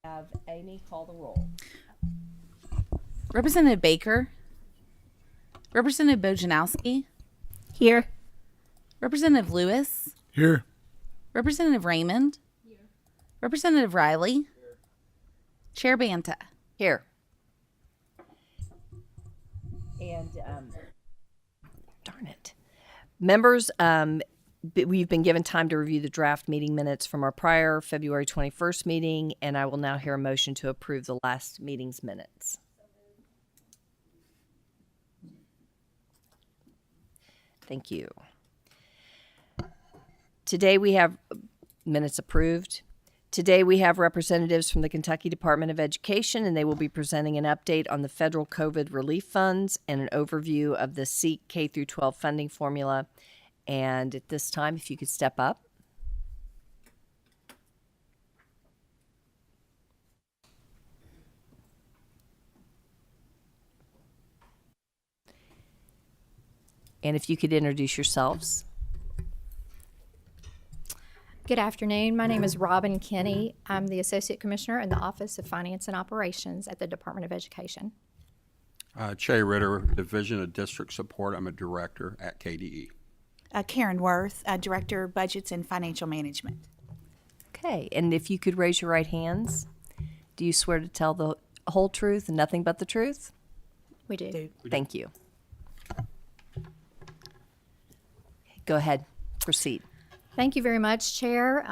Have Amy call the roll. Representative Baker. Representative Bojanowski. Here. Representative Lewis. Here. Representative Raymond. Here. Representative Riley. Here. Chair Banta. Here. And Darn it. Members, we've been given time to review the draft meeting minutes from our prior February 21st meeting, and I will now hear a motion to approve the last meeting's minutes. Thank you. Today we have minutes approved. Today we have representatives from the Kentucky Department of Education, and they will be presenting an update on the federal COVID relief funds and an overview of the SEEK K-12 funding formula. And at this time, if you could step up. And if you could introduce yourselves. Good afternoon. My name is Robin KINNEY. I'm the Associate Commissioner in the Office of Finance and Operations at the Department of Education. CHAY, RITTER, Division of District Support. I'm a director at KDE. Karen Worth, Director of Budgets and Financial Management. Okay, and if you could raise your right hands. Do you swear to tell the whole truth and nothing but the truth? We do. Thank you. Go ahead. Proceed. Thank you very much, Chair.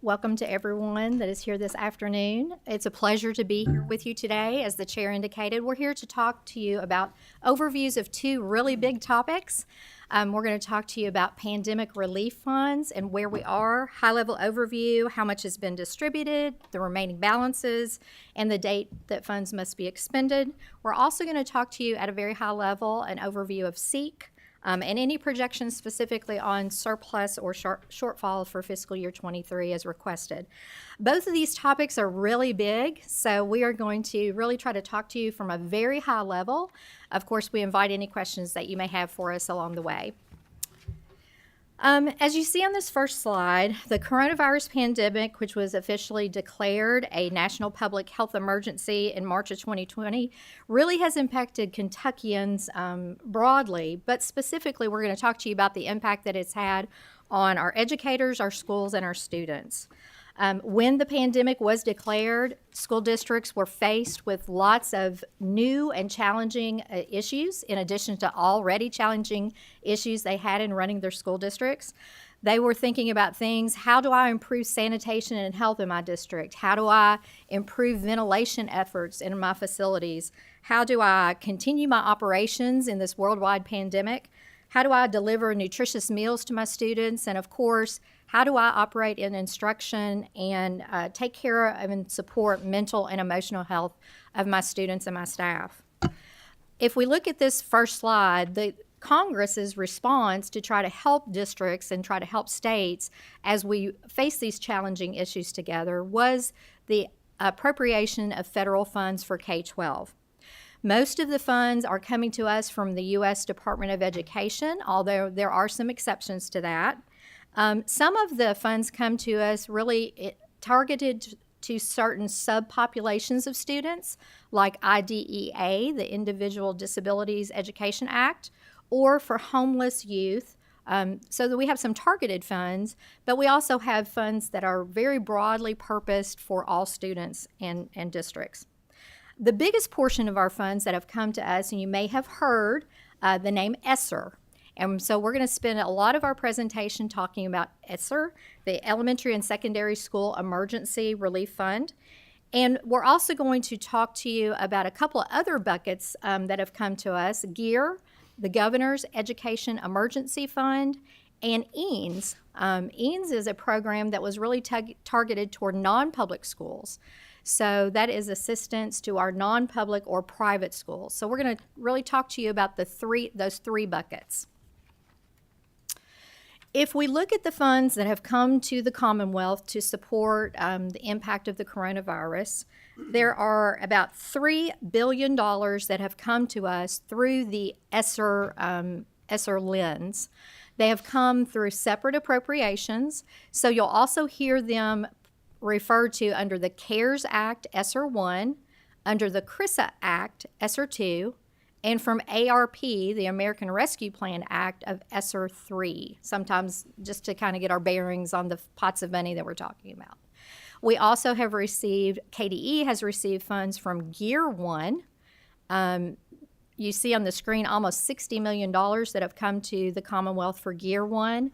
Welcome to everyone that is here this afternoon. It's a pleasure to be here with you today. As the Chair indicated, we're here to talk to you about overviews of two really big topics. We're going to talk to you about pandemic relief funds and where we are, high-level overview, how much has been distributed, the remaining balances, and the date that funds must be expended. We're also going to talk to you at a very high level, an overview of SEEK, and any projections specifically on surplus or shortfall for fiscal year 23 as requested. Both of these topics are really big, so we are going to really try to talk to you from a very high level. Of course, we invite any questions that you may have for us along the way. As you see on this first slide, the coronavirus pandemic, which was officially declared a national public health emergency in March of 2020, really has impacted Kentuckians broadly, but specifically we're going to talk to you about the impact that it's had on our educators, our schools, and our students. When the pandemic was declared, school districts were faced with lots of new and challenging issues, in addition to already challenging issues they had in running their school districts. They were thinking about things, how do I improve sanitation and health in my district? How do I improve ventilation efforts in my facilities? How do I continue my operations in this worldwide pandemic? How do I deliver nutritious meals to my students? And of course, how do I operate in instruction and take care of and support mental and emotional health of my students and my staff? If we look at this first slide, the Congress's response to try to help districts and try to help states as we face these challenging issues together was the appropriation of federal funds for K-12. Most of the funds are coming to us from the U.S. Department of Education, although there are some exceptions to that. Some of the funds come to us really targeted to certain subpopulations of students, like IDEA, the Individual Disabilities Education Act, or for homeless youth, so that we have some targeted funds, but we also have funds that are very broadly purposed for all students and districts. The biggest portion of our funds that have come to us, and you may have heard the name ESSER. And so we're going to spend a lot of our presentation talking about ESSER, the Elementary and Secondary School Emergency Relief Fund. And we're also going to talk to you about a couple of other buckets that have come to us, GEER, the Governor's Education Emergency Fund, and EANS. EANS is a program that was really targeted toward non-public schools. So that is assistance to our non-public or private schools. So we're going to really talk to you about those three buckets. If we look at the funds that have come to the Commonwealth to support the impact of the coronavirus, there are about $3 billion that have come to us through the ESSER lens. They have come through separate appropriations, so you'll also hear them referred to under the CARES Act, ESSER 1, under the CRISA Act, ESSER 2, and from ARP, the American Rescue Plan Act of ESSER 3, sometimes just to kind of get our bearings on the pots of money that we're talking about. We also have received, KDE has received funds from GEER 1. You see on the screen almost $60 million that have come to the Commonwealth for GEER 1.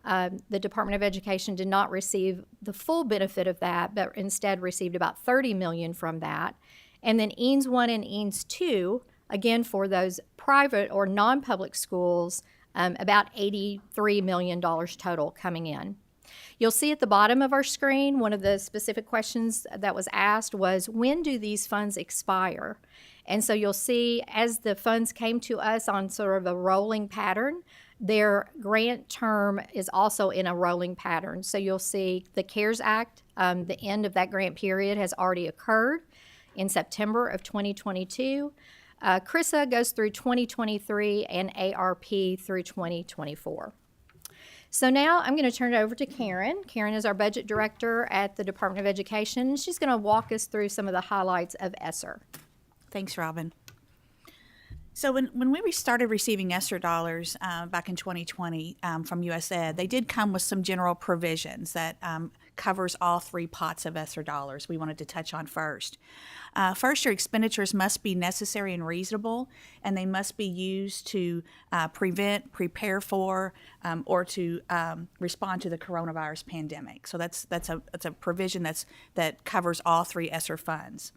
The Department of Education did not receive the full benefit of that, but instead received about $30 million from that. And then EANS 1 and EANS 2, again for those private or non-public schools, about $83 million total coming in. You'll see at the bottom of our screen, one of the specific questions that was asked was, when do these funds expire? And so you'll see as the funds came to us on sort of a rolling pattern, their grant term is also in a rolling pattern. So you'll see the CARES Act, the end of that grant period has already occurred in September of 2022. CRISA goes through 2023 and ARP through 2024. So now I'm going to turn it over to Karen. Karen is our budget director at the Department of Education. She's going to walk us through some of the highlights of ESSER. Thanks, Robin. So when we started receiving ESSER dollars back in 2020 from USAID, they did come with some general provisions that covers all three pots of ESSER dollars we wanted to touch on first. First, your expenditures must be necessary and reasonable, and they must be used to prevent, prepare for, or to respond to the coronavirus pandemic. So that's a provision that covers all three ESSER funds.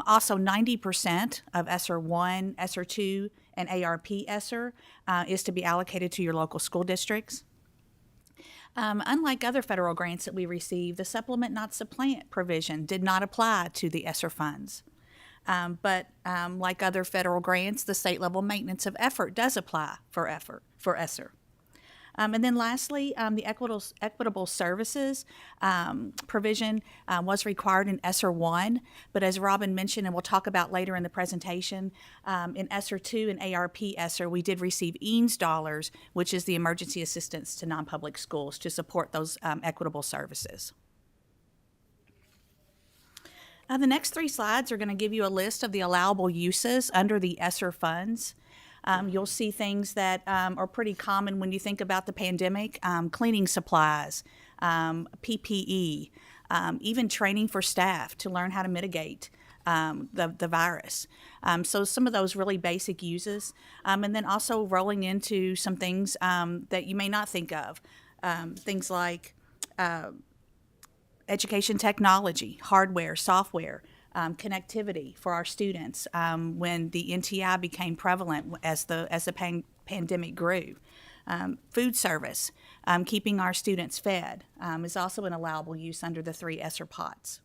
Also, 90% of ESSER 1, ESSER 2, and ARP ESSER is to be allocated to your local school districts. Unlike other federal grants that we receive, the supplement not supplant provision did not apply to the ESSER funds. But like other federal grants, the state level maintenance of effort does apply for ESSER. And then lastly, the equitable services provision was required in ESSER 1, but as Robin mentioned, and we'll talk about later in the presentation, in ESSER 2 and ARP ESSER, we did receive EANS dollars, which is the emergency assistance to non-public schools to support those equitable services. The next three slides are going to give you a list of the allowable uses under the ESSER funds. You'll see things that are pretty common when you think about the pandemic, cleaning supplies, PPE, even training for staff to learn how to mitigate the virus. So some of those really basic uses, and then also rolling into some things that you may not think of, things like education technology, hardware, software, connectivity for our students when the NTI became prevalent as the pandemic grew. Food service, keeping our students fed, is also an allowable use under the three ESSER pots.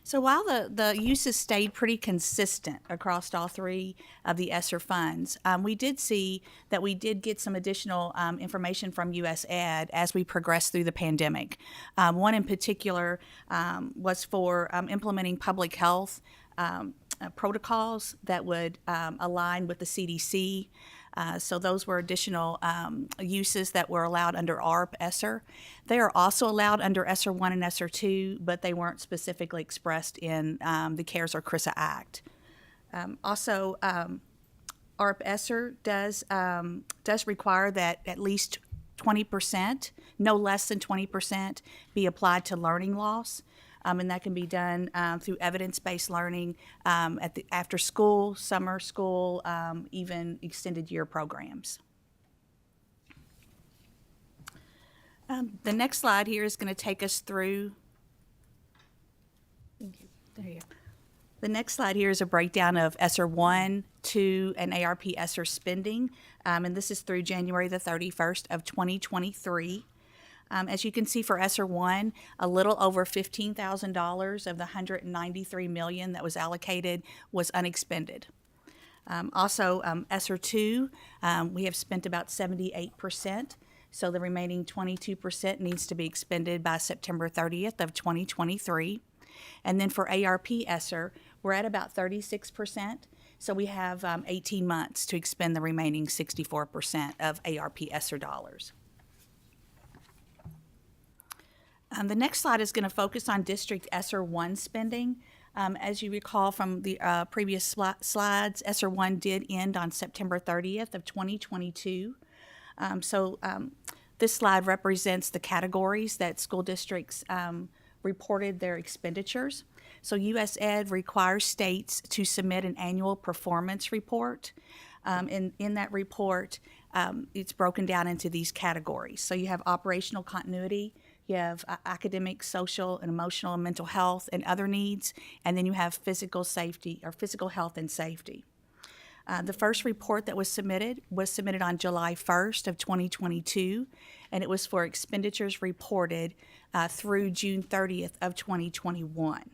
So while the uses stayed pretty consistent across all three of the ESSER funds, we did see that we did get some additional information from USAID as we progressed through the pandemic. One in particular was for implementing public health protocols that would align with the CDC. So those were additional uses that were allowed under ARP ESSER. They are also allowed under ESSER 1 and ESSER 2, but they weren't specifically expressed in the CARES or CRISA Act. Also, ARP ESSER does require that at least 20%, no less than 20%, be applied to learning loss. And that can be done through evidence-based learning at the after school, summer school, even extended year programs. The next slide here is going to take us through. There you go. The next slide here is a breakdown of ESSER 1, 2, and ARP ESSER spending, and this is through January the 31st of 2023. As you can see for ESSER 1, a little over $15,000 of the $193 million that was allocated was unexpended. Also, ESSER 2, we have spent about 78%, so the remaining 22% needs to be expended by September 30th of 2023. And then for ARP ESSER, we're at about 36%, so we have 18 months to expend the remaining 64% of ARP ESSER dollars. The next slide is going to focus on District ESSER 1 spending. As you recall from the previous slides, ESSER 1 did end on September 30th of 2022. This slide represents the categories that school districts reported their expenditures. So US Ed requires states to submit an annual performance report. In that report, it's broken down into these categories. So you have operational continuity, you have academic, social, and emotional and mental health and other needs, and then you have physical safety or physical health and safety. The first report that was submitted on July 1st of 2022, and it was for expenditures reported through June 30th of 2021.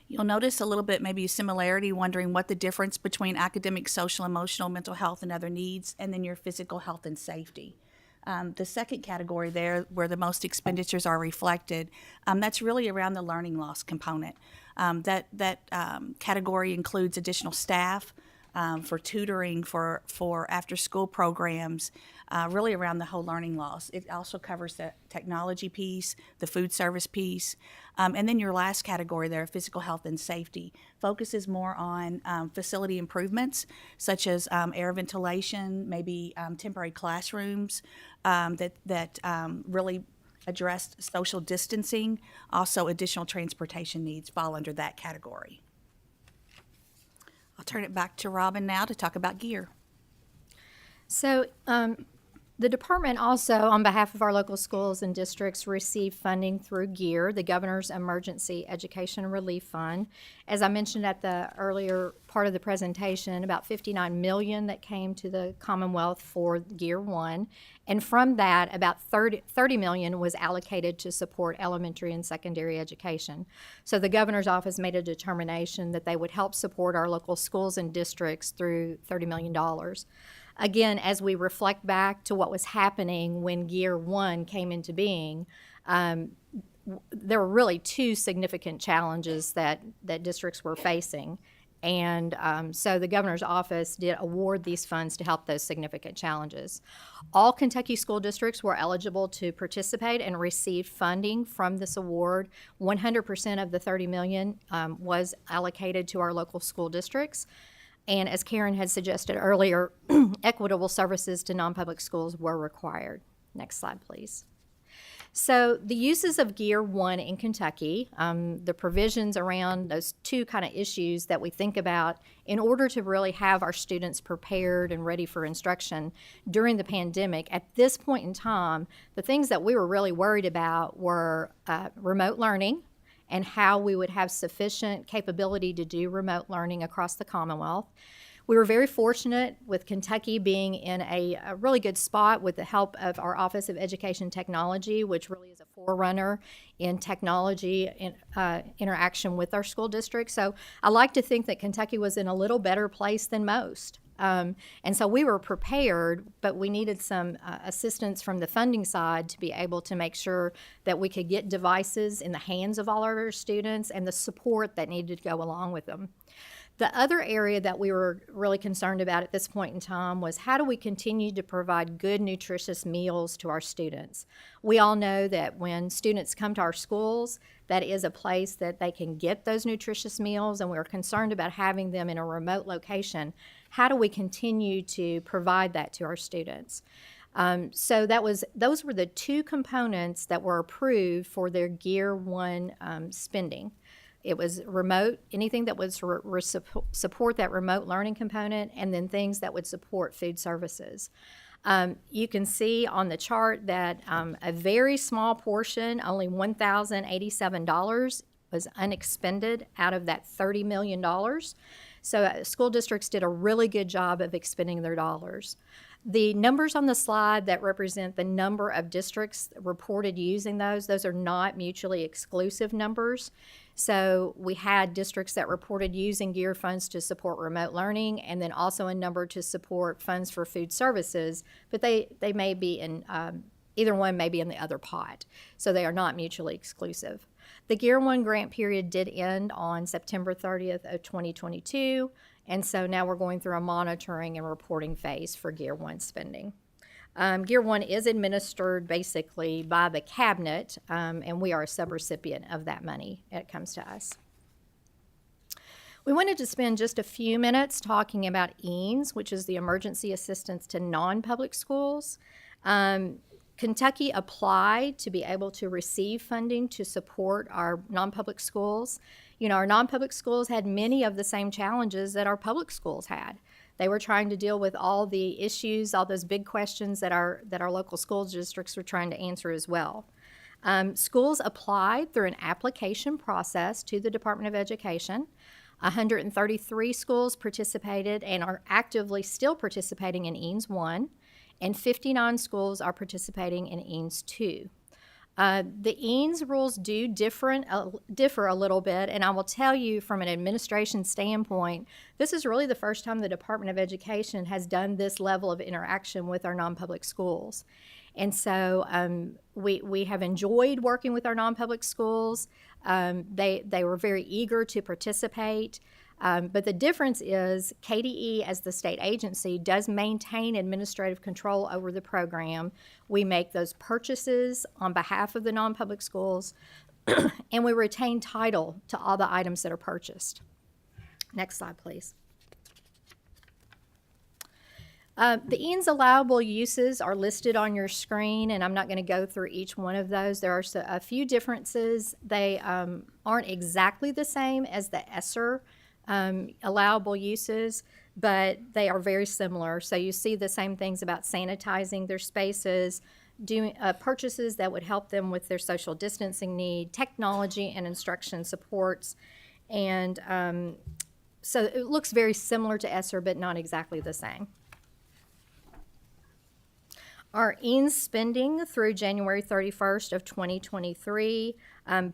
You'll notice a little bit maybe a similarity, wondering what the difference between academic, social, emotional, mental health, and other needs, and then your physical health and safety. The second category there, where the most expenditures are reflected, that's really around the learning loss component. That category includes additional staff for tutoring, for after-school programs, really around the whole learning loss. It also covers the technology piece, the food service piece, and then your last category there, physical health and safety, focuses more on facility improvements, such as air ventilation, maybe temporary classrooms that really addressed social distancing. Also, additional transportation needs fall under that category. I'll turn it back to Robin now to talk about GEER. So the department also, on behalf of our local schools and districts, received funding through GEER, the Governor's Emergency Education Relief Fund. As I mentioned at the earlier part of the presentation, about $59 million that came to the Commonwealth for GEER 1. And from that, about $30 million was allocated to support elementary and secondary education. So the governor's office made a determination that they would help support our local schools and districts through $30 million. Again, as we reflect back to what was happening when GEER 1 came into being, there were really two significant challenges that districts were facing. And so the governor's office did award these funds to help those significant challenges. All Kentucky school districts were eligible to participate and receive funding from this award. 100% of the $30 million was allocated to our local school districts. And as Karen had suggested earlier, equitable services to non-public schools were required. Next slide, please. So the uses of GEER 1 in Kentucky, the provisions around those two kind of issues that we think about in order to really have our students prepared and ready for instruction during the pandemic. At this point in time, the things that we were really worried about were remote learning, and how we would have sufficient capability to do remote learning across the Commonwealth. We were very fortunate with Kentucky being in a really good spot with the help of our Office of Education Technology, which really is a forerunner in technology interaction with our school district. So I like to think that Kentucky was in a little better place than most. And so we were prepared, but we needed some assistance from the funding side to be able to make sure that we could get devices in the hands of all our students and the support that needed to go along with them. The other area that we were really concerned about at this point in time was how do we continue to provide good, nutritious meals to our students? We all know that when students come to our schools, that is a place that they can get those nutritious meals, and we're concerned about having them in a remote location. How do we continue to provide that to our students? So those were the two components that were approved for their GEER 1 spending. It was remote, anything that would support that remote learning component, and then things that would support food services. You can see on the chart that a very small portion, only $1,087, was unexpended out of that $30 million. So school districts did a really good job of expending their dollars. The numbers on the slide that represent the number of districts reported using those are not mutually exclusive numbers. So we had districts that reported using GEER funds to support remote learning, and then also a number to support funds for food services, but they may be in, either one may be in the other pot. So they are not mutually exclusive. The GEER 1 grant period did end on September 30th of 2022. And so now we're going through a monitoring and reporting phase for GEER 1 spending. GEER 1 is administered basically by the cabinet, and we are a subrecipient of that money. It comes to us. We wanted to spend just a few minutes talking about EANS, which is the Emergency Assistance to Non-Public Schools. Kentucky applied to be able to receive funding to support our non-public schools. You know, our non-public schools had many of the same challenges that our public schools had. They were trying to deal with all the issues, all those big questions that our local school districts were trying to answer as well. Schools applied through an application process to the Department of Education. 133 schools participated and are actively still participating in EANS 1. And 59 schools are participating in EANS 2. The EANS rules do differ a little bit, and I will tell you from an administration standpoint, this is really the first time the Department of Education has done this level of interaction with our non-public schools. And so we have enjoyed working with our non-public schools. They were very eager to participate. But the difference is KDE, as the state agency, does maintain administrative control over the program. We make those purchases on behalf of the non-public schools, and we retain title to all the items that are purchased. Next slide, please. The EANS allowable uses are listed on your screen, and I'm not going to go through each one of those. There are a few differences. They aren't exactly the same as the ESSER allowable uses, but they are very similar. So you see the same things about sanitizing their spaces, doing purchases that would help them with their social distancing need, technology and instruction supports, and so it looks very similar to ESSER, but not exactly the same. Our EANS spending through January 31st of 2023,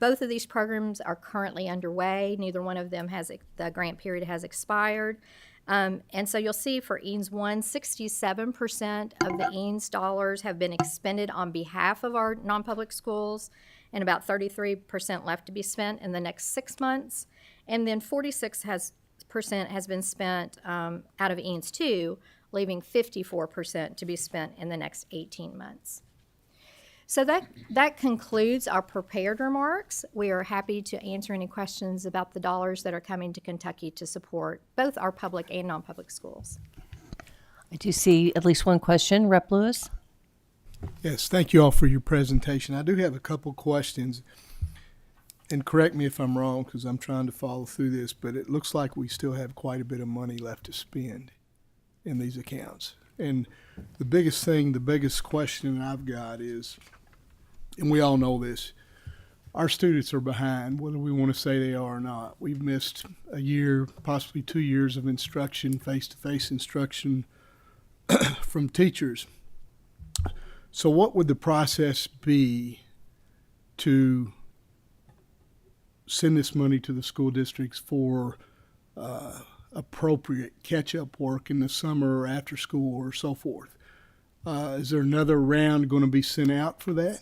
both of these programs are currently underway. Neither one of them the grant period has expired. And so you'll see for EANS 1, 67% of the EANS dollars have been expended on behalf of our non-public schools, and about 33% left to be spent in the next 6 months. And then 46% has been spent out of EANS 2, leaving 54% to be spent in the next 18 months. So that concludes our prepared remarks. We are happy to answer any questions about the dollars that are coming to Kentucky to support both our public and non-public schools. I do see at least one question. Rep. Lewis? Yes, thank you all for your presentation. I do have a couple questions, and correct me if I'm wrong because I'm trying to follow through this, but it looks like we still have quite a bit of money left to spend in these accounts. And the biggest question I've got is, and we all know this, our students are behind, whether we want to say they are or not. We've missed a year, possibly 2 years of instruction, face-to-face instruction from teachers. So what would the process be to send this money to the school districts for appropriate catch-up work in the summer or after school or so forth? Is there another round going to be sent out for that?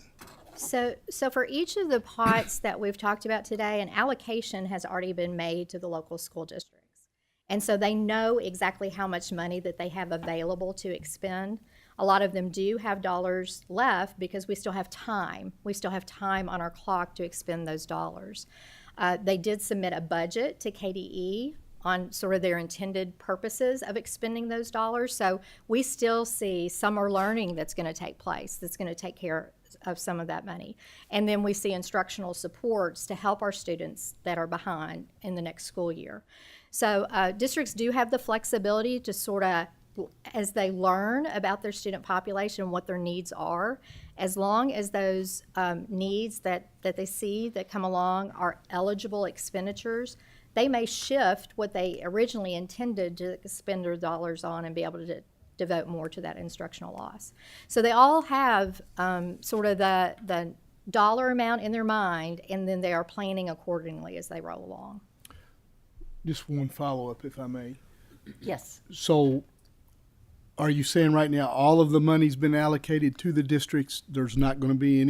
So for each of the pots that we've talked about today, an allocation has already been made to the local school districts. And so they know exactly how much money that they have available to expend. A lot of them do have dollars left because we still have time. We still have time on our clock to expend those dollars. They did submit a budget to KDE on sort of their intended purposes of expending those dollars. So we still see summer learning that's going to take place, that's going to take care of some of that money. And then we see instructional supports to help our students that are behind in the next school year. So districts do have the flexibility to sort of, as they learn about their student population, what their needs are, as long as those needs that they see that come along are eligible expenditures, they may shift what they originally intended to spend their dollars on and be able to devote more to that instructional loss. So they all have sort of the dollar amount in their mind, and then they are planning accordingly as they roll along. Just one follow-up, if I may. Yes. So are you saying right now all of the money's been allocated to the districts? There's not going to be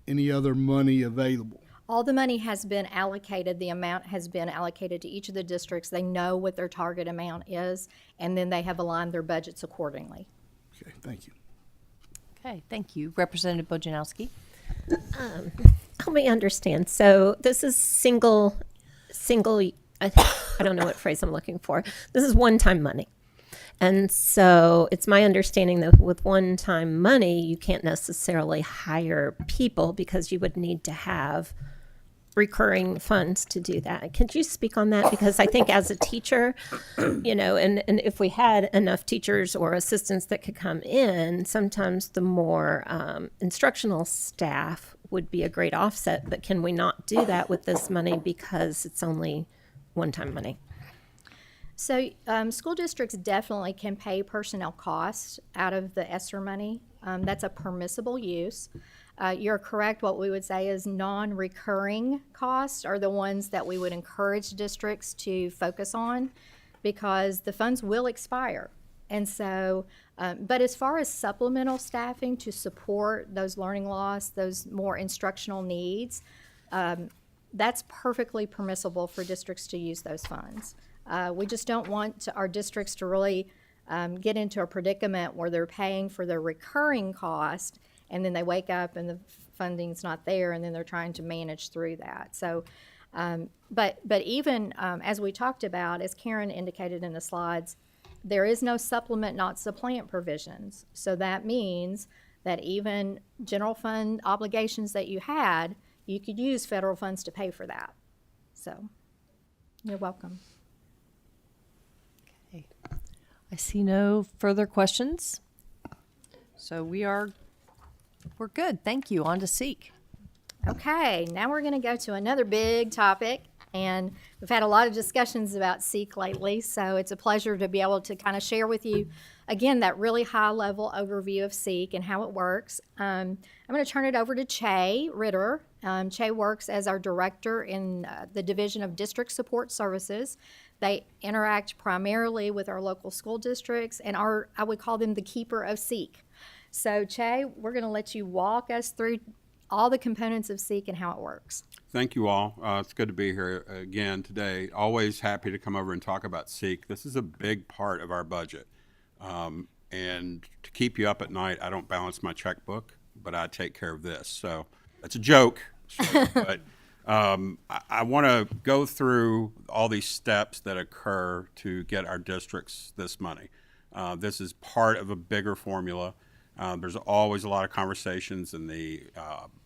any other money available? All the money has been allocated. The amount has been allocated to each of the districts. They know what their target amount is, and then they have aligned their budgets accordingly. Okay, thank you. Okay, thank you. Representative Bojanowski. Help me understand. So this is single, I don't know what phrase I'm looking for. This is one-time money. And so it's my understanding that with one-time money, you can't necessarily hire people because you would need to have recurring funds to do that. Could you speak on that? Because I think as a teacher, you know, and if we had enough teachers or assistants that could come in, sometimes the more instructional staff would be a great offset. But can we not do that with this money because it's only one-time money? So school districts definitely can pay personnel costs out of the ESSER money. That's a permissible use. You're correct. What we would say is non-recurring costs are the ones that we would encourage districts to focus on because the funds will expire. And so, but as far as supplemental staffing to support those learning loss, those more instructional needs, that's perfectly permissible for districts to use those funds. We just don't want our districts to really get into a predicament where they're paying for their recurring cost and then they wake up and the funding's not there and then they're trying to manage through that. So, but even as we talked about, as Karen indicated in the slides, there is no supplement, not supplant provisions. So that means that even general fund obligations that you had, you could use federal funds to pay for that. So you're welcome. Okay. I see no further questions. So we're good. Thank you. On to SEEK. Okay, now we're going to go to another big topic, and we've had a lot of discussions about SEEK lately, so it's a pleasure to be able to kind of share with you, again, that really high-level overview of SEEK and how it works. I'm going to turn it over to CHAY RITTER. CHAY works as our director in the Division of District Support Services. They interact primarily with our local school districts and I would call them the keeper of SEEK. So, CHAY, we're going to let you walk us through all the components of SEEK and how it works. Thank you all. It's good to be here again today. Always happy to come over and talk about SEEK. This is a big part of our budget. And to keep you up at night, I don't balance my checkbook, but I take care of this. So that's a joke. But I want to go through all these steps that occur to get our districts this money. This is part of a bigger formula. There's always a lot of conversations in the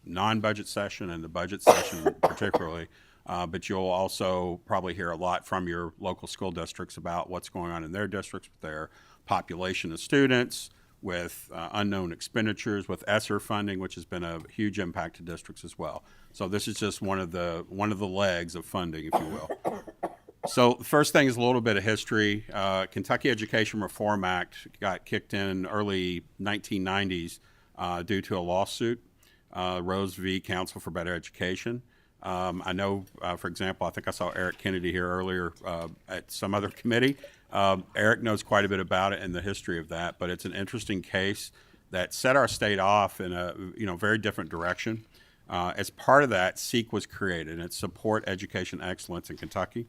non-budget session and the budget session particularly, but you'll also probably hear a lot from your local school districts about what's going on in their districts with their population of students, with unknown expenditures, with ESSER funding, which has been a huge impact to districts as well. So this is just one of the legs of funding, if you will. So the first thing is a little bit of history. Kentucky Education Reform Act got kicked in early 1990s due to a lawsuit, Rose v. Council for Better Education. I know, for example, I think I saw Eric Kennedy here earlier at some other committee. Eric knows quite a bit about it and the history of that, but it's an interesting case that set our state off in a very different direction. As part of that, SEEK was created, and it's Support Education Excellence in Kentucky.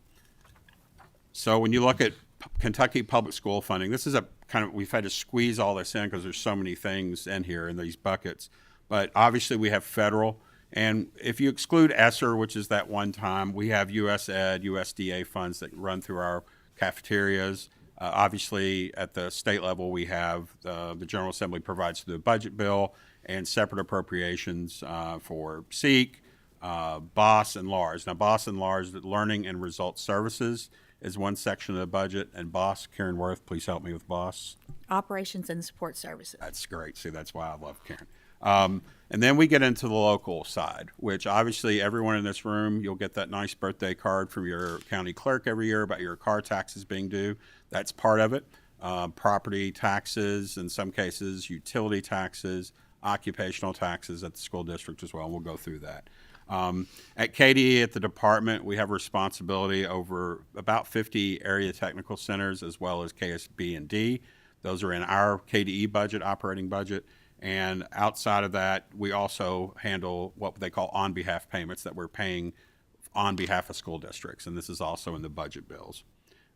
So when you look at Kentucky public school funding, this is we've had to squeeze all this in because there's so many things in here in these buckets. But obviously we have federal, and if you exclude ESSER, which is that one time, we have USAID, USDA funds that run through our cafeterias. Obviously at the state level, we have the General Assembly provides the budget bill and separate appropriations for SEEK, BOSS, and LARS. Now BOSS and LARS, Learning and Results Services, is one section of the budget, and BOSS, Karen Worth, please help me with BOSS. Operations and Support Services. That's great. See, that's why I love Karen. And then we get into the local side, which obviously everyone in this room, you'll get that nice birthday card from your county clerk every year about your car taxes being due. That's part of it. Property taxes, in some cases, utility taxes, occupational taxes at the school district as well, and we'll go through that. At KDE, at the department, we have responsibility over about 50 area technical centers as well as KSB and D. Those are in our KDE budget, operating budget. And outside of that, we also handle what they call on-behalf payments that we're paying on behalf of school districts. And this is also in the budget bills.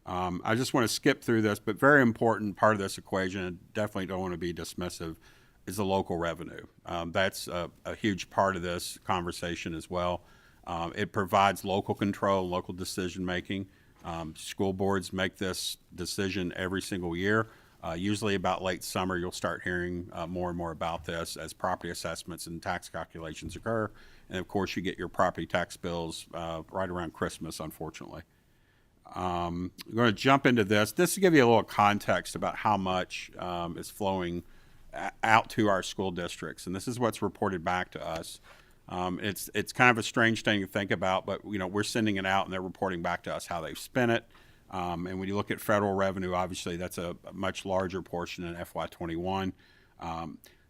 I just want to skip through this, but very important part of this equation, and definitely don't want to be dismissive. is the local revenue. That's a huge part of this conversation as well. It provides local control, local decision making. School boards make this decision every single year. Usually about late summer, you'll start hearing more and more about this as property assessments and tax calculations occur. And of course, you get your property tax bills right around Christmas, unfortunately. I'm going to jump into this. This to give you a little context about how much is flowing out to our school districts. And this is what's reported back to us. It's kind of a strange thing to think about, but we're sending it out and they're reporting back to us how they've spent it. And when you look at federal revenue, obviously that's a much larger portion in FY21.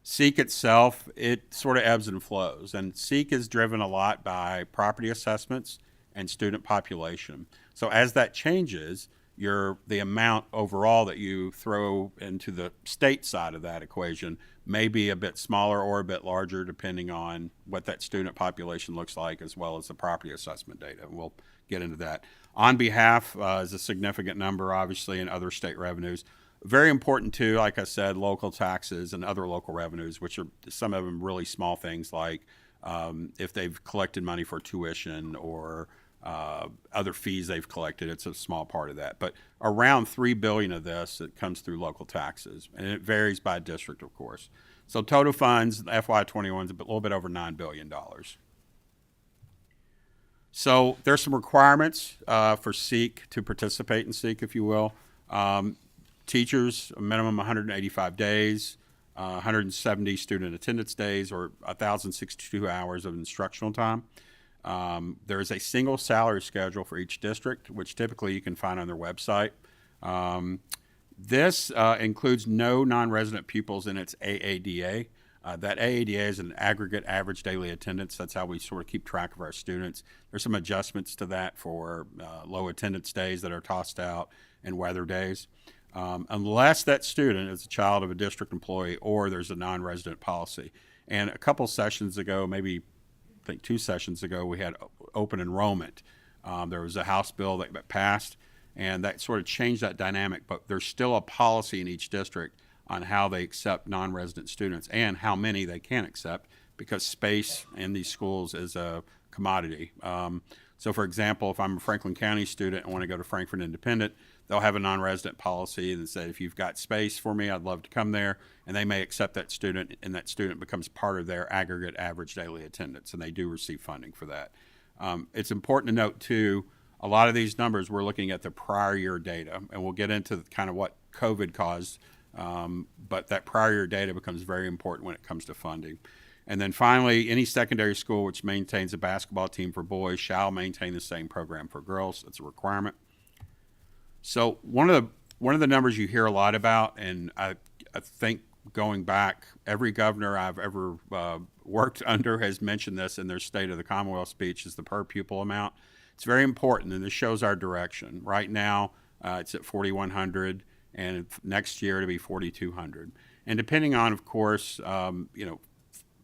SEEK itself, it sort of ebbs and flows. And SEEK is driven a lot by property assessments and student population. So as that changes, the amount overall that you throw into the state side of that equation may be a bit smaller or a bit larger depending on what that student population looks like, as well as the property assessment data. And we'll get into that. On behalf is a significant number, obviously, in other state revenues. Very important too, like I said, local taxes and other local revenues, which are some of them really small things like if they've collected money for tuition or other fees they've collected. It's a small part of that. But around $3 billion of this, it comes through local taxes. And it varies by district, of course. So total funds, FY21 is a little bit over $9 billion. So there's some requirements for SEEK to participate in SEEK, if you will. Teachers, a minimum 185 days, 170 student attendance days, or 1,062 hours of instructional time. There is a single salary schedule for each district, which typically you can find on their website. This includes no non-resident pupils in its AADA. That AADA is an aggregate average daily attendance. That's how we sort of keep track of our students. There's some adjustments to that for low attendance days that are tossed out and weather days. Unless that student is a child of a district employee or there's a non-resident policy. And a couple sessions ago, maybe I think 2 sessions ago, we had open enrollment. There was a House bill that passed, and that sort of changed that dynamic, but there's still a policy in each district on how they accept non-resident students and how many they can accept, because space in these schools is a commodity. So for example, if I'm a Franklin County student and want to go to Frankfort Independent, they'll have a non-resident policy that says, if you've got space for me, I'd love to come there. And they may accept that student, and that student becomes part of their aggregate average daily attendance, and they do receive funding for that. It's important to note, too, a lot of these numbers, we're looking at the prior year data, and we'll get into kind of what COVID caused, but that prior year data becomes very important when it comes to funding. And then finally, any secondary school which maintains a basketball team for boys shall maintain the same program for girls. That's a requirement. So one of the numbers you hear a lot about, and I think going back, every governor I've ever worked under has mentioned this in their State of the Commonwealth speech, is the per pupil amount. It's very important, and this shows our direction. Right now, it's at $4,100, and next year it'll be $4,200. And depending on, of course,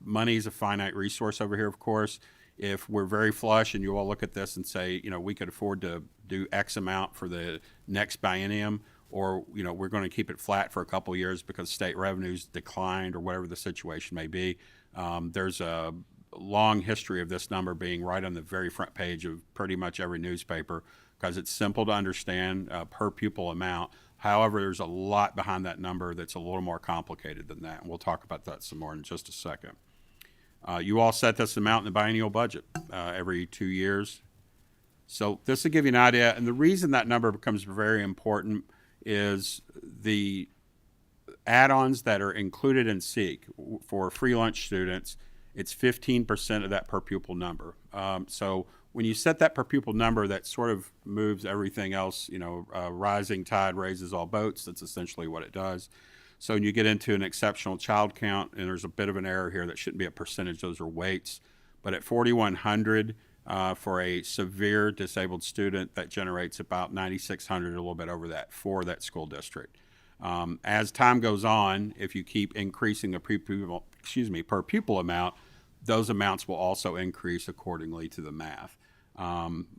money is a finite resource over here, of course. If we're very flush and you all look at this and say, we could afford to do X amount for the next biennium, or, we're going to keep it flat for a couple of years because state revenues declined or whatever the situation may be. There's a long history of this number being right on the very front page of pretty much every newspaper because it's simple to understand, per pupil amount. However, there's a lot behind that number that's a little more complicated than that. And we'll talk about that some more in just a second. You all set this amount in the biennial budget every 2 years. So this will give you an idea. And the reason that number becomes very important is the add-ons that are included in SEEK for free lunch students. It's 15% of that per pupil number. So when you set that per pupil number, that sort of moves everything else. Rising tide raises all boats. That's essentially what it does. So when you get into an exceptional child count, and there's a bit of an error here that shouldn't be a percentage, those are weights. But at 4,100 for a severe disabled student, that generates about 9,600, a little bit over that for that school district. As time goes on, if you keep increasing the per pupil amount, those amounts will also increase accordingly to the math.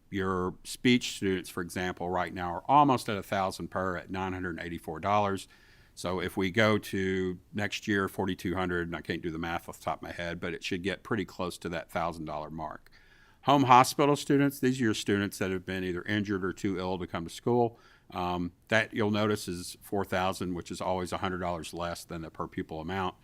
Your speech students, for example, right now are almost at $1,000 per at $984. So if we go to next year 4,200, and I can't do the math off the top of my head, but it should get pretty close to that $1,000 mark. Home hospital students, these are your students that have been either injured or too ill to come to school. That you'll notice is $4,000, which is always $100 less than the per pupil amount.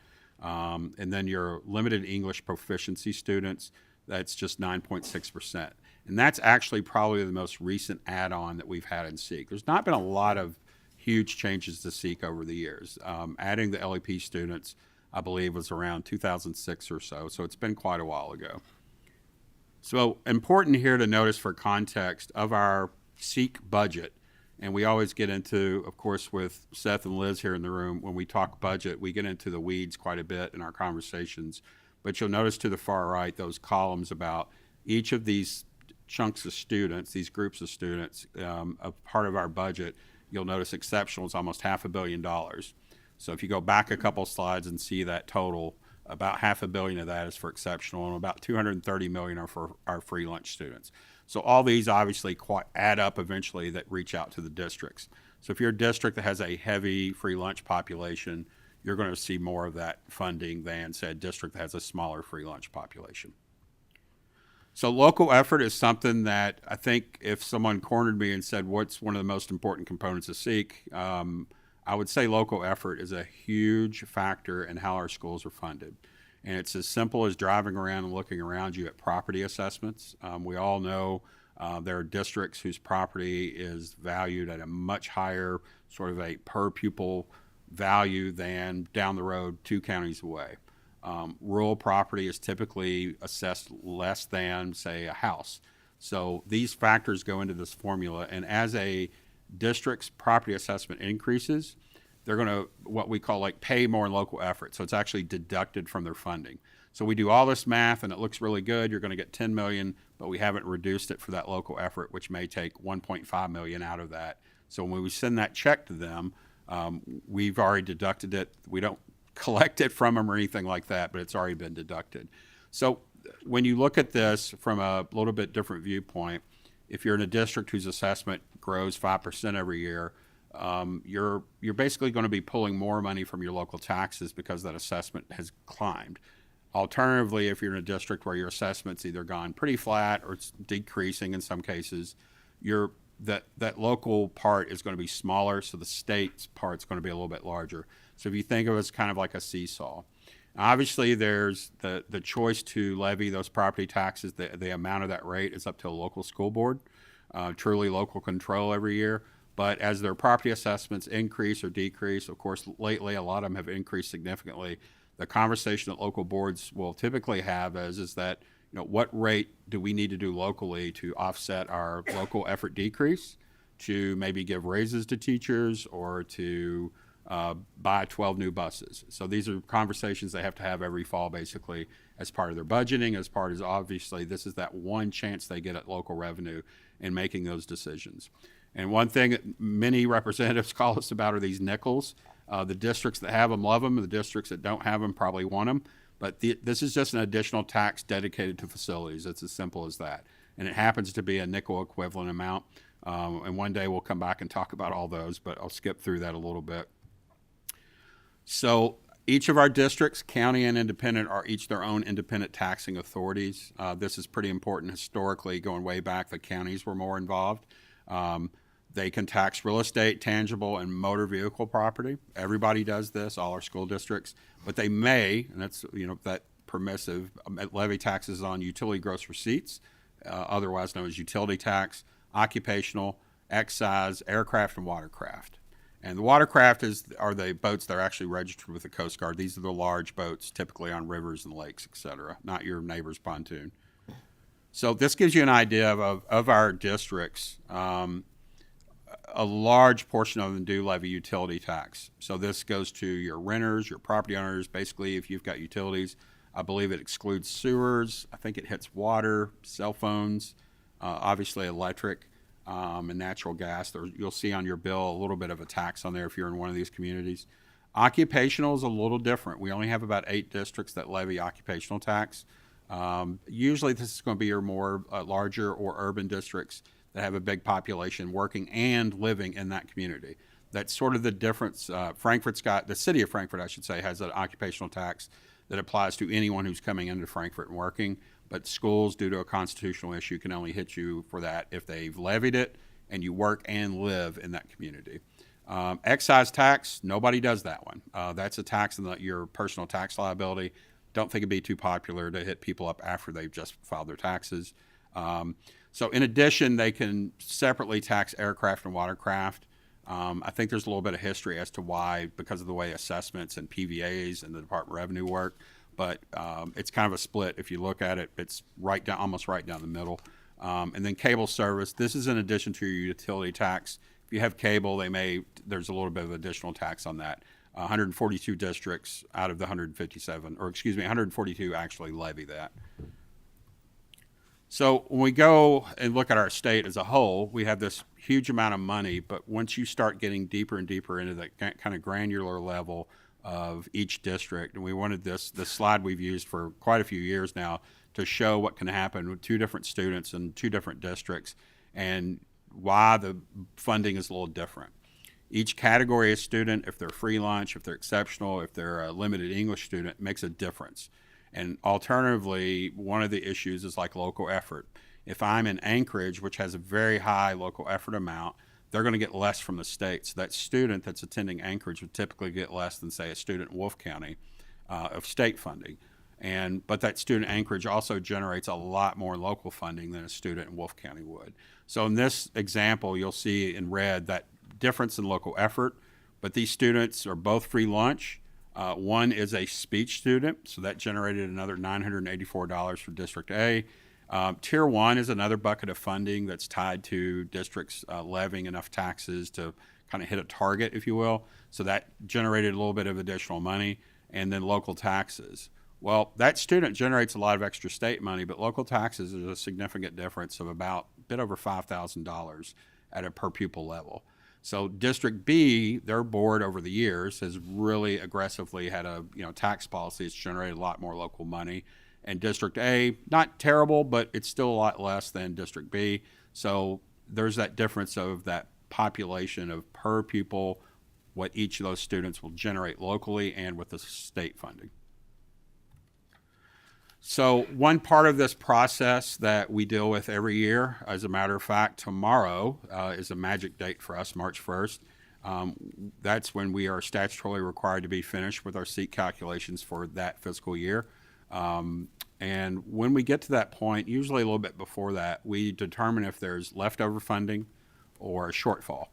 And then your limited English proficiency students, that's just 9.6%. And that's actually probably the most recent add-on that we've had in SEEK. There's not been a lot of huge changes to SEEK over the years. Adding the LEP students, I believe, was around 2006 or so it's been quite a while ago. So important here to notice for context of our SEEK budget, and we always get into, of course, with Seth and Liz here in the room, when we talk budget, we get into the weeds quite a bit in our conversations. But you'll notice to the far right, those columns about each of these chunks of students, these groups of students, a part of our budget, you'll notice exceptional is almost $500 million. So if you go back a couple slides and see that total, about $500 million of that is for exceptional, and about $230 million are for our free lunch students. So all these obviously add up eventually that reach out to the districts. So if you're a district that has a heavy free lunch population, you're going to see more of that funding than, say, a district that has a smaller free lunch population. So local effort is something that I think if someone cornered me and said, what's one of the most important components of SEEK, I would say local effort is a huge factor in how our schools are funded. And it's as simple as driving around and looking around you at property assessments. We all know there are districts whose property is valued at a much higher sort of a per pupil value than down the road 2 counties away. Rural property is typically assessed less than, say, a house. So these factors go into this formula, and as a district's property assessment increases, they're going to, what we call, like, pay more in local effort. So it's actually deducted from their funding. So we do all this math and it looks really good. You're going to get 10 million, but we haven't reduced it for that local effort, which may take 1.5 million out of that. So when we send that check to them, we've already deducted it. We don't collect it from them or anything like that, but it's already been deducted. So when you look at this from a little bit different viewpoint, if you're in a district whose assessment grows 5% every year, you're basically going to be pulling more money from your local taxes because that assessment has climbed. Alternatively, if you're in a district where your assessment's either gone pretty flat or it's decreasing in some cases, that local part is going to be smaller, so the state's part's going to be a little bit larger. So if you think of it as kind of like a seesaw. Obviously, there's the choice to levy those property taxes. The amount of that rate is up to a local school board, truly local control every year. But as their property assessments increase or decrease, of course, lately a lot of them have increased significantly. The conversation that local boards will typically have is that, you know, what rate do we need to do locally to offset our local effort decrease, to maybe give raises to teachers, or to buy 12 new buses. So these are conversations they have to have every fall, basically, as part of their budgeting, as part of, obviously, this is that one chance they get at local revenue in making those decisions. And one thing that many representatives call us about are these nickels. The districts that have them love them. The districts that don't have them probably want them. But this is just an additional tax dedicated to facilities. It's as simple as that. And it happens to be a nickel equivalent amount. And one day we'll come back and talk about all those, but I'll skip through that a little bit. So each of our districts, county and independent, are each their own independent taxing authorities. This is pretty important historically. Going way back, the counties were more involved. They can tax real estate, tangible, and motor vehicle property. Everybody does this, all our school districts. But they may, and that's, you know, that permissive, levy taxes on utility gross receipts, otherwise known as utility tax, occupational, excise, aircraft, and watercraft. And the watercraft are the boats that are actually registered with the Coast Guard. These are the large boats, typically on rivers and lakes, et cetera, not your neighbor's pontoon. So this gives you an idea of our districts. A large portion of them do levy utility tax. So this goes to your renters, your property owners. Basically, if you've got utilities, I believe it excludes sewers. I think it hits water, cell phones, obviously electric, and natural gas. You'll see on your bill a little bit of a tax on there if you're in one of these communities. Occupational is a little different. We only have about 8 districts that levy occupational tax. Usually this is going to be your more larger or urban districts that have a big population working and living in that community. That's sort of the difference. The city of Frankfurt, I should say, has an occupational tax that applies to anyone who's coming into Frankfurt and working. But schools, due to a constitutional issue, can only hit you for that if they've levied it and you work and live in that community. Excise tax, nobody does that one. That's a tax on your personal tax liability. Don't think it'd be too popular to hit people up after they've just filed their taxes. So in addition, they can separately tax aircraft and watercraft. I think there's a little bit of history as to why, because of the way assessments and PVAs and the Department of Revenue work, but it's kind of a split. If you look at it, it's almost right down the middle. And then cable service, this is in addition to your utility tax. If you have cable, there's a little bit of additional tax on that. 142 districts out of the 142 actually levy that. So when we go and look at our state as a whole, we have this huge amount of money, but once you start getting deeper and deeper into that kind of granular level of each district, and we wanted this slide we've used for quite a few years now to show what can happen with 2 different students in 2 different districts and why the funding is a little different. Each category of student, if they're free lunch, if they're exceptional, if they're a limited English student, makes a difference. And alternatively, one of the issues is like local effort. If I'm in Anchorage, which has a very high local effort amount, they're going to get less from the state. So that student that's attending Anchorage would typically get less than, say, a student in Wolfe County of state funding. But that student in Anchorage also generates a lot more local funding than a student in Wolfe County would. So in this example, you'll see in red that difference in local effort, but these students are both free lunch. One is a speech student, so that generated another $984 for District A. Tier 1 is another bucket of funding that's tied to districts levying enough taxes to kind of hit a target, if you will. So that generated a little bit of additional money. And then local taxes. Well, that student generates a lot of extra state money, but local taxes is a significant difference of about a bit over $5,000 at a per pupil level. So District B, their board over the years has really aggressively had a tax policy that's generated a lot more local money. And District A, not terrible, but it's still a lot less than District B. So there's that difference of that population of per pupil, what each of those students will generate locally and with the state funding. So one part of this process that we deal with every year, as a matter of fact, tomorrow is a magic date for us, March 1st. That's when we are statutorily required to be finished with our seat calculations for that fiscal year. And when we get to that point, usually a little bit before that, we determine if there's leftover funding or a shortfall.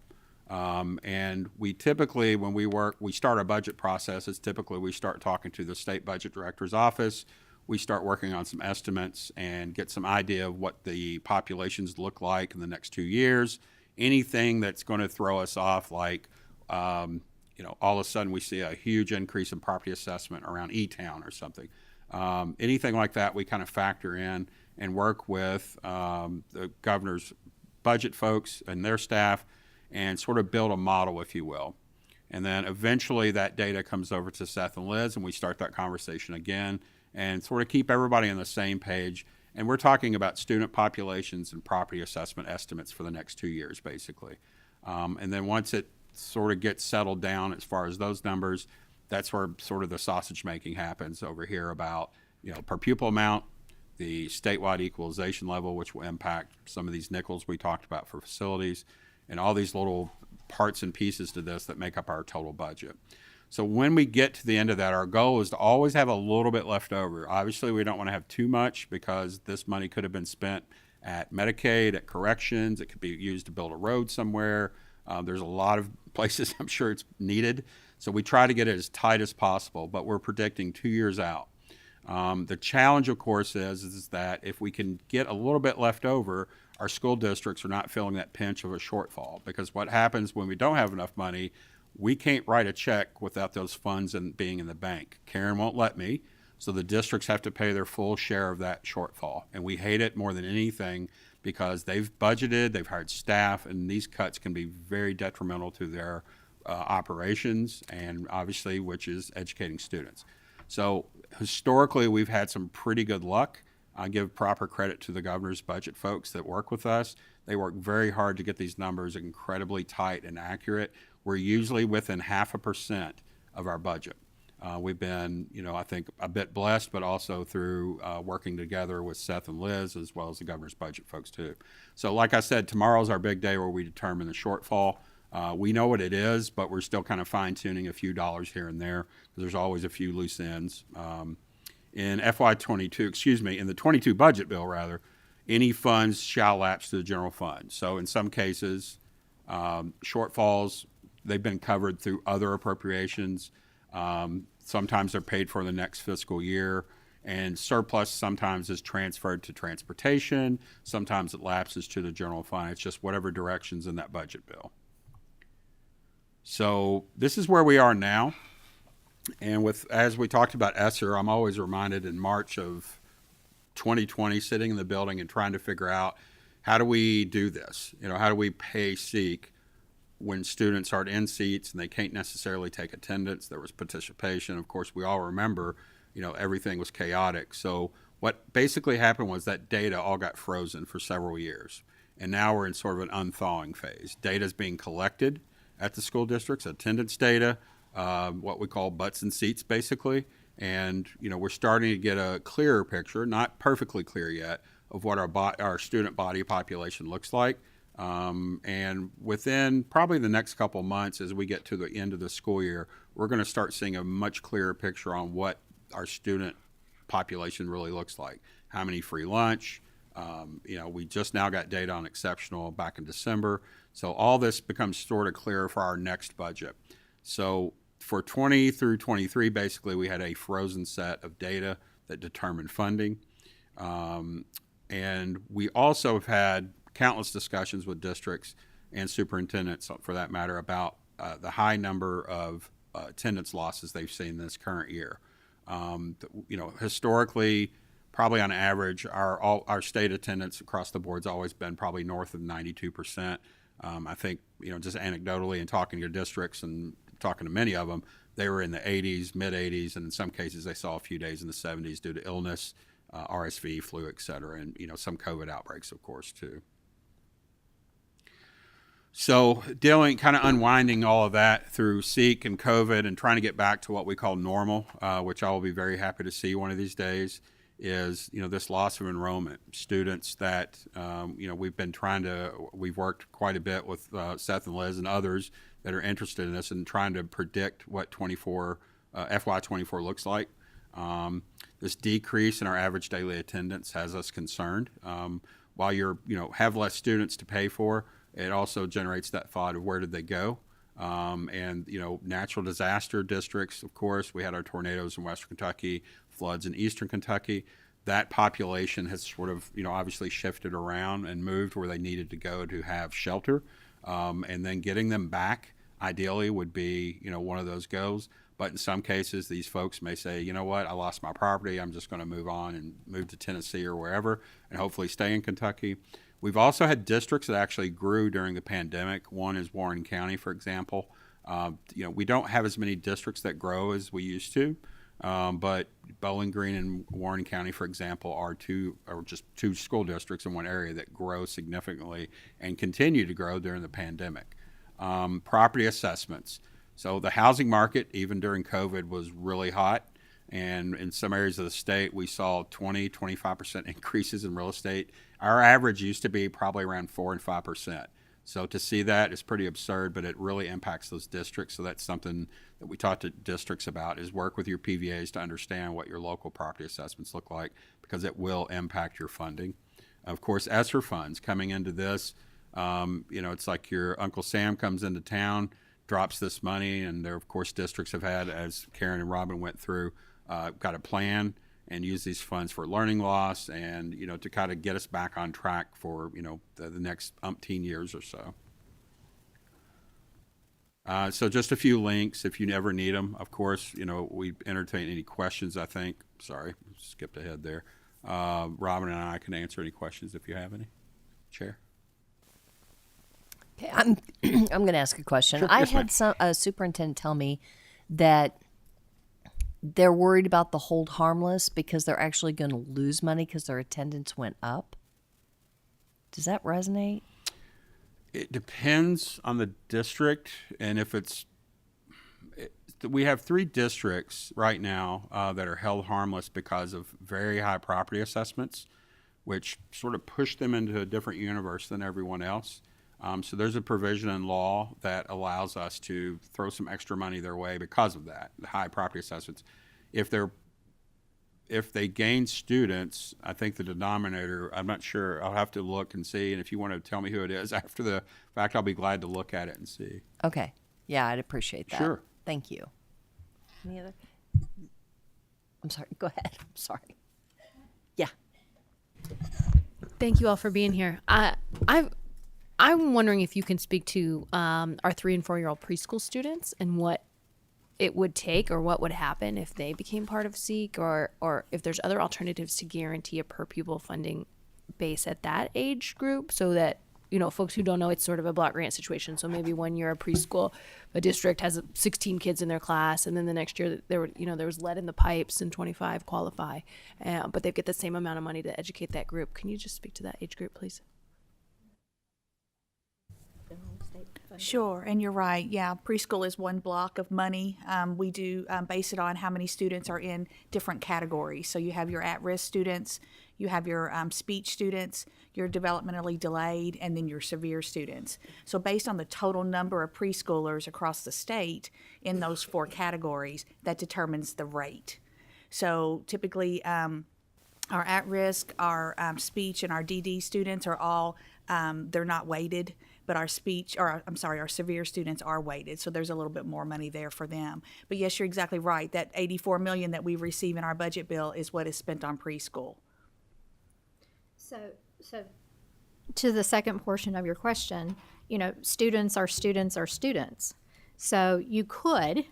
And we typically, when we start our budget processes, typically we start talking to the state budget director's office. We start working on some estimates and get some idea of what the populations look like in the next 2 years. Anything that's going to throw us off, like, all of a sudden we see a huge increase in property assessment around E-Town or something. Anything like that, we kind of factor in and work with the governor's budget folks and their staff and sort of build a model, if you will. And then eventually that data comes over to Seth and Liz, and we start that conversation again and sort of keep everybody on the same page. And we're talking about student populations and property assessment estimates for the next 2 years, basically. And then once it sort of gets settled down as far as those numbers, that's where sort of the sausage making happens over here about, per pupil amount, the statewide equalization level, which will impact some of these nickels we talked about for facilities, and all these little parts and pieces to this that make up our total budget. So when we get to the end of that, our goal is to always have a little bit left over. Obviously, we don't want to have too much because this money could have been spent at Medicaid, at corrections. It could be used to build a road somewhere. There's a lot of places I'm sure it's needed. So we try to get it as tight as possible, but we're predicting 2 years out. The challenge, of course, is that if we can get a little bit left over, our school districts are not feeling that pinch of a shortfall. Because what happens when we don't have enough money, we can't write a check without those funds being in the bank. Karen won't let me, so the districts have to pay their full share of that shortfall. And we hate it more than anything because they've budgeted, they've hired staff, and these cuts can be very detrimental to their operations and obviously, which is educating students. So historically, we've had some pretty good luck. I give proper credit to the governor's budget folks that work with us. They work very hard to get these numbers incredibly tight and accurate. We're usually within 0.5% of our budget. We've been, I think a bit blessed, but also through working together with Seth and Liz, as well as the governor's budget folks too. So like I said, tomorrow's our big day where we determine the shortfall. We know what it is, but we're still kind of fine tuning a few dollars here and there, because there's always a few loose ends. In FY22, in the 22 budget bill rather, any funds shall lapse to the general fund. So in some cases, shortfalls, they've been covered through other appropriations. Sometimes they're paid for in the next fiscal year, and surplus sometimes is transferred to transportation. Sometimes it lapses to the general fund. It's just whatever direction's in that budget bill. So this is where we are now. And as we talked about ESSER, I'm always reminded in March of 2020, sitting in the building and trying to figure out, how do we do this? How do we pay SEEK when students aren't in seats and they can't necessarily take attendance? There was participation. Of course, we all remember, everything was chaotic. So what basically happened was that data all got frozen for several years. And now we're in sort of an unthawing phase. Data is being collected at the school districts, attendance data, what we call butts and seats basically. And, we're starting to get a clearer picture, not perfectly clear yet, of what our student body population looks like. And within probably the next couple of months, as we get to the end of the school year, we're going to start seeing a much clearer picture on what our student population really looks like. How many free lunch? We just now got data on exceptional back in December. So all this becomes sort of clearer for our next budget. So for 20 through 23, basically, we had a frozen set of data that determined funding. And we also have had countless discussions with districts and superintendents, for that matter, about the high number of attendance losses they've seen this current year. Historically, probably on average, our state attendance across the board has always been probably north of 92%. I think, just anecdotally and talking to districts and talking to many of them, they were in the 80s, mid 80s, and in some cases they saw a few days in the 70s due to illness, RSV, flu, et cetera, and some COVID outbreaks, of course, too. So kind of unwinding all of that through SEEK and COVID and trying to get back to what we call normal, which I will be very happy to see one of these days, is this loss of enrollment. Students that we've worked quite a bit with Seth and Liz and others that are interested in this and trying to predict what FY24 looks like. This decrease in our average daily attendance has us concerned. While have less students to pay for, it also generates that thought of where did they go? And natural disaster districts, of course, we had our tornadoes in Western Kentucky, floods in Eastern Kentucky. That population has sort of, obviously shifted around and moved where they needed to go to have shelter. And then getting them back, ideally, would be, one of those goals. But in some cases, these folks may say, you know what, I lost my property. I'm just going to move on and move to Tennessee or wherever and hopefully stay in Kentucky. We've also had districts that actually grew during the pandemic. One is Warren County, for example. We don't have as many districts that grow as we used to, but Bowling Green and Warren County, for example, are just two school districts in one area that grow significantly and continue to grow during the pandemic. Property assessments. So the housing market, even during COVID, was really hot. And in some areas of the state, we saw 20-25% increases in real estate. Our average used to be probably around 4 and 5%. So to see that is pretty absurd, but it really impacts those districts. So that's something that we talk to districts about, is work with your PVAs to understand what your local property assessments look like, because it will impact your funding. Of course, ESSER funds coming into this, it's like your Uncle Sam comes into town, drops this money, and there, of course, districts have had, as Karen and Robin went through, got a plan and use these funds for learning loss and, to kind of get us back on track for, the next umpteen years or so. So just a few links if you ever need them. Of course, we entertain any questions, I think. Sorry, skipped ahead there. Robin and I can answer any questions if you have any. Chair? Okay, I'm going to ask a question. Sure. I Yes, had a superintendent tell me that they're worried about the hold harmless because they're actually going to lose money because their attendance went up. Does that resonate? It depends on the district, and if we have 3 districts right now that are held harmless because of very high property assessments, which sort of push them into a different universe than everyone else. So there's a provision in law that allows us to throw some extra money their way because of that, the high property assessments. If they gain students, I think the denominator, I'm not sure, I'll have to look and see, and if you want to tell me who it is after the fact, I'll be glad to look at it and see. Okay. Yeah, I'd appreciate that. Sure. Thank you. Any other? I'm sorry. Go ahead. I'm sorry. Yeah. Thank you all for being here. I'm wondering if you can speak to our 3 and 4-year-old preschool students and what it would take or what would happen if they became part of SEEK, or if there's other alternatives to guarantee a per pupil funding base at that age group, so that, you know, folks who don't know, it's sort of a block grant situation. So maybe one year a preschool, a district has 16 kids in their class, and then the next year there was lead in the pipes and 25 qualify, but they get the same amount of money to educate that group. Can you just speak to that age group, please? Sure, and you're right. Yeah, preschool is one block of money. We do base it on how many students are in different categories. So you have your at-risk students, you have your speech students, your developmentally delayed, and then your severe students. So based on the total number of preschoolers across the state in those 4 categories, that determines the rate. So typically, our at-risk, our speech, and our DD students are all, they're not weighted, but our severe students are weighted, so there's a little bit more money there for them. But yes, you're exactly right. That $84 million that we receive in our budget bill is what is spent on preschool. So to the second portion of your question, you know, students are students are students. So you could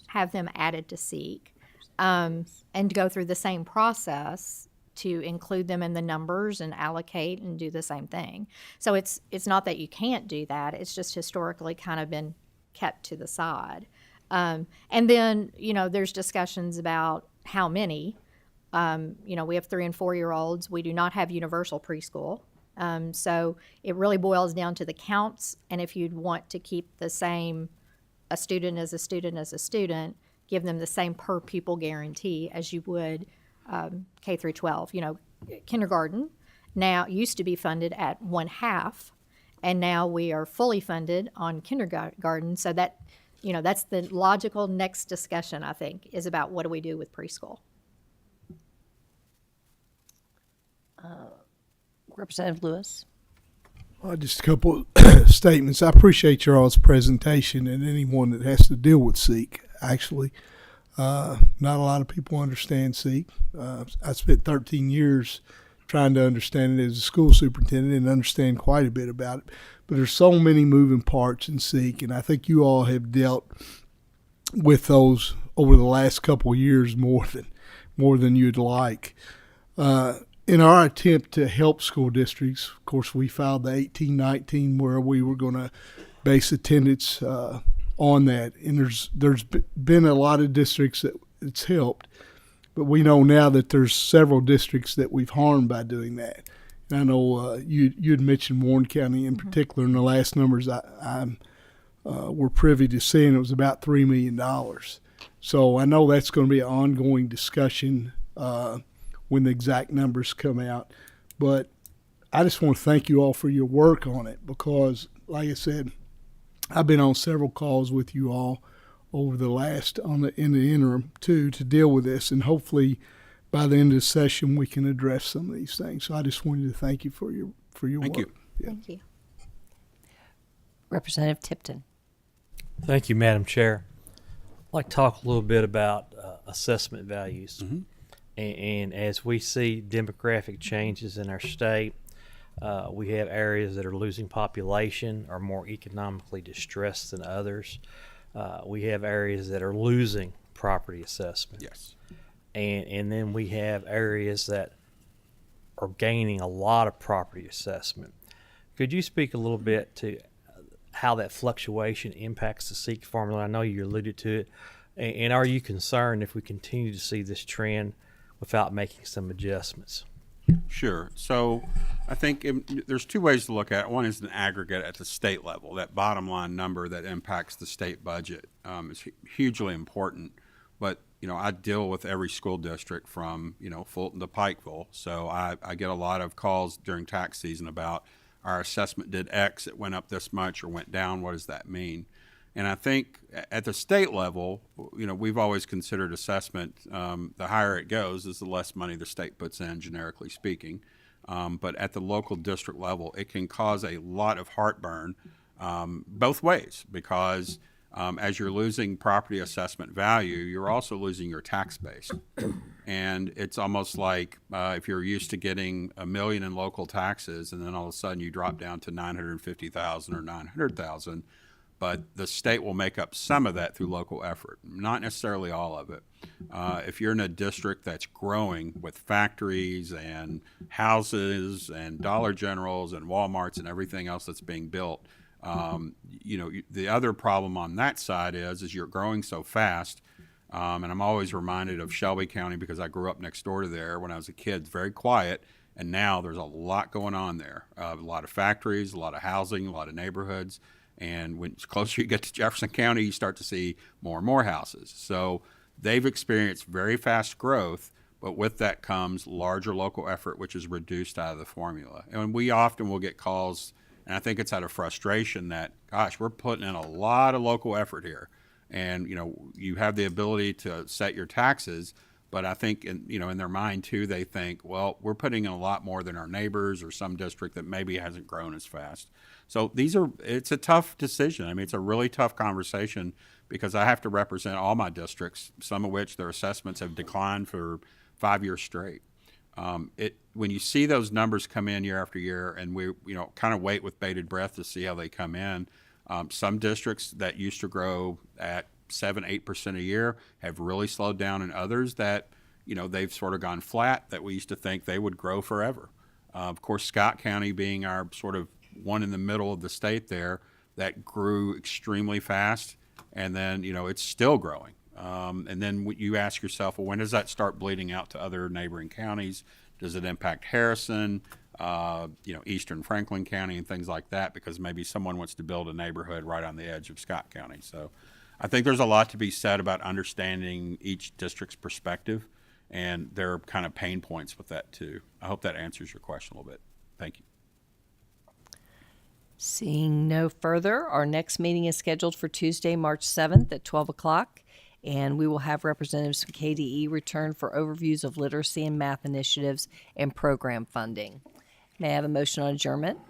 have them added to SEEK and go through the same process to include them in the numbers and allocate and do the same thing. So it's not that you can't do that. It's just historically kind of been kept to the side. And then, you know, there's discussions about how many. You know, we have 3 and 4-year-olds. We do not have universal preschool. So it really boils down to the counts. And if you'd want to keep the same, a student as a student as a student, give them the same per pupil guarantee as you would K through 12. You know, kindergarten now used to be funded at 1/2, and now we are fully funded on kindergarten. So that, you know, that's the logical next discussion, I think, is about what do we do with preschool. Representative Lewis. Well, just a couple statements. I appreciate your all's presentation and anyone that has to deal with SEEK, actually. Not a lot of people understand SEEK. I spent 13 years trying to understand it as a school superintendent and understand quite a bit about it. But there's so many moving parts in SEEK, and I think you all have dealt with those over the last couple of years more than you'd like. In our attempt to help school districts, of course, we filed the 1819 where we were going to base attendance on that, and there's been a lot of districts that it's helped, but we know now that there's several districts that we've harmed by doing that. And I know you had mentioned Warren County in particular, and the last numbers I were privy to seeing, it was about $3 million. So I know that's going to be an ongoing discussion when the exact numbers come out. But I just want to thank you all for your work on it, because, like I said, I've been on several calls with you all over the in the interim too, to deal with this, and hopefully by the end of the session we can address some of these things. So I just wanted to thank you for your work. Thank you. Yeah. Thank you. Representative Tipton. Thank you, Madam Chair. I'd like to talk a little bit about assessment values. Mm-hmm. And as we see demographic changes in our state, we have areas that are losing population or more economically distressed than others. We have areas that are losing property assessment. Yes. And then we have areas that are gaining a lot of property assessment. Could you speak a little bit to how that fluctuation impacts the SEEK formula? I know you alluded to it. And are you concerned if we continue to see this trend without making some adjustments? Sure. So I think there's two ways to look at it. One is an aggregate at the state level. That bottom line number that impacts the state budget is hugely important. But, I deal with every school district from, Fulton to Pikeville. So I get a lot of calls during tax season about our assessment did X, it went up this much or went down. What does that mean? And I think at the state level, we've always considered assessment, the higher it goes is the less money the state puts in, generically speaking. But at the local district level, it can cause a lot of heartburn both ways because as you're losing property assessment value, you're also losing your tax base. And it's almost like if you're used to getting $1 million in local taxes and then all of a sudden you drop down to $950,000 or $900,000, but the state will make up some of that through local effort, not necessarily all of it. If you're in a district that's growing with factories and houses and Dollar Generals and Walmarts and everything else that's being built, the other problem on that side is you're growing so fast. And I'm always reminded of Shelby County because I grew up next door to there when I was a kid, very quiet. And now there's a lot going on there, a lot of factories, a lot of housing, a lot of neighborhoods. And when it's closer you get to Jefferson County, you start to see more and more houses. So they've experienced very fast growth, but with that comes larger local effort, which is reduced out of the formula. And we often will get calls, and I think it's out of frustration that, gosh, we're putting in a lot of local effort here. And, you have the ability to set your taxes, but I think, in their mind too, they think, well, we're putting in a lot more than our neighbors or some district that maybe hasn't grown as fast. So it's a tough decision. I mean, it's a really tough conversation because I have to represent all my districts, some of which their assessments have declined for 5 years straight. When you see those numbers come in year after year and we, kind of wait with bated breath to see how they come in, some districts that used to grow at 7-8% a year have really slowed down, and others that, they've sort of gone flat that we used to think they would grow forever. Of course, Scott County being our sort of one in the middle of the state there, that grew extremely fast, and then, it's still growing. And then you ask yourself, well, when does that start bleeding out to other neighboring counties? Does it impact Harrison, Eastern Franklin County and things like that, because maybe someone wants to build a neighborhood right on the edge of Scott County. So I think there's a lot to be said about understanding each district's perspective and their kind of pain points with that too. I hope that answers your question a little bit. Thank you. Seeing no further, our next meeting is scheduled for Tuesday, March 7th at 12 o'clock, and we will have representatives from KDE return for overviews of literacy and math initiatives and program funding. May I have a motion on adjournment?